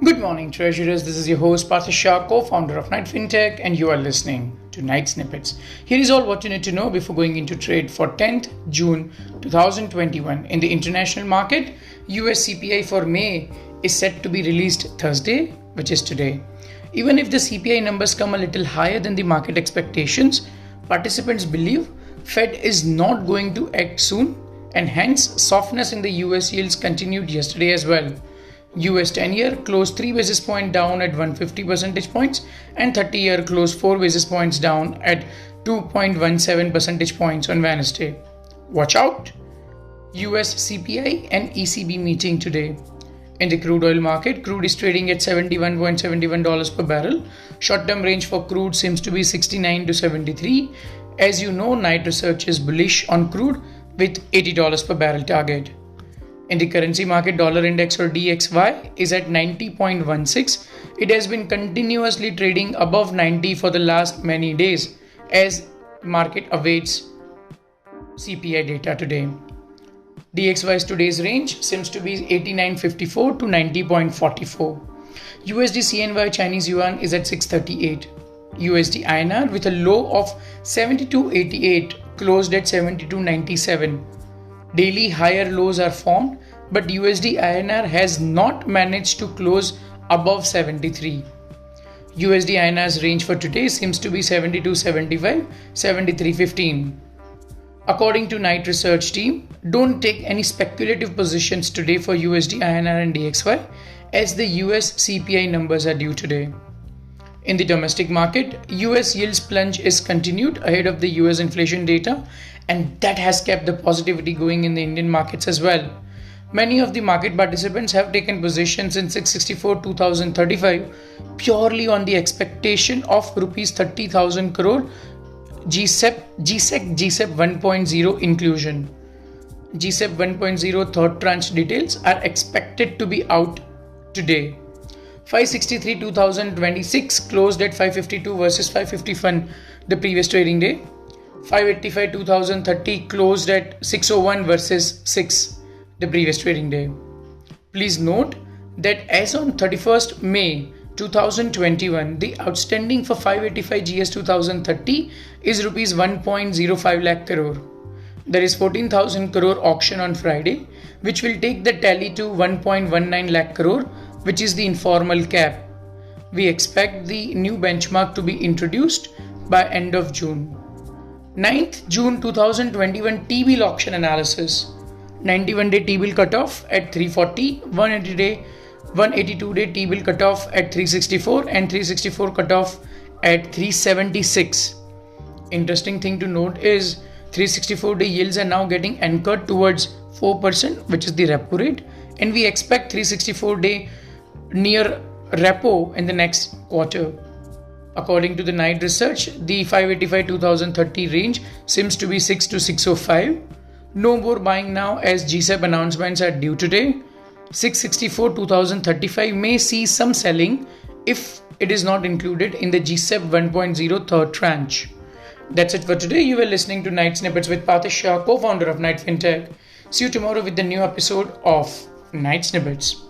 Good morning, treasurers. This is your host, Parthesh Shah, co-founder of Fintech, and you are listening to Night Snippets. Here is all what you need to know before going into trade for 10th June 2021. In the international market, US CPI for May is set to be released Thursday, which is today. Even if the CPI numbers come a little higher than the market expectations, participants believe Fed is not going to act soon, and hence softness in the US yields continued yesterday as well. US 10-year closed 3 basis points down at 150 percentage points and 30-year closed 4 basis points down at 2.17 percentage points on Wednesday. Watch out! US CPI and ECB meeting today. In the crude oil market, crude is trading at $71.71 per barrel. Short-term range for crude seems to be 69 to 73. As you know, Knight Research is bullish on crude with $80 per barrel target. In the currency market, dollar index or DXY is at 90.16. It has been continuously trading above 90 for the last many days as market awaits CPI data today. DXY's today's range seems to be 89.54 to 90.44. USD CNY Chinese yuan is at 638. USD INR with a low of 72.88 closed at 72.97. Daily higher lows are formed, but USD INR has not managed to close above 73. USD INR's range for today seems to be 72.75, 73.15. According to Knight Research team, don't take any speculative positions today for USD INR and DXY as the US CPI numbers are due today. In the domestic market, US yields plunge is continued ahead of the US inflation data, and that has kept the positivity going in the Indian markets as well. Many of the market participants have taken positions in 664 2035 purely on the expectation of rupees 30,000 crore GSEC 1.0 inclusion. GSEC 1.0 third tranche details are expected to be out today. 563 2026 closed at 552 versus 551 the previous trading day. 585 2030 closed at 601 versus 6 the previous trading day. Please note that as on 31st May 2021, the outstanding for 585 GS 2030 is rupees 1.05 lakh crore. There is 14,000 crore auction on Friday, which will take the tally to 1.19 lakh crore, which is the informal cap. We expect the new benchmark to be introduced by end of June. 9th June 2021 T-bill auction analysis. 91-day T-bill cutoff at 340, 182-day T-bill cutoff at 364 and 364 cutoff at 376. Interesting thing to note is 364-day yields are now getting anchored towards 4%, which is the repo rate, and we expect 364-day near repo in the next quarter. According to the Knight Research, the 585 2030 range seems to be 6 to 605. No more buying now as GSEP announcements are due today. 664 2035 may see some selling if it is not included in the GSEP 1.0 third tranche. That's it for today. You were listening to Night Snippets with Parthesh Shah, co-founder of Fintech. See you tomorrow with the new episode of Night Snippets.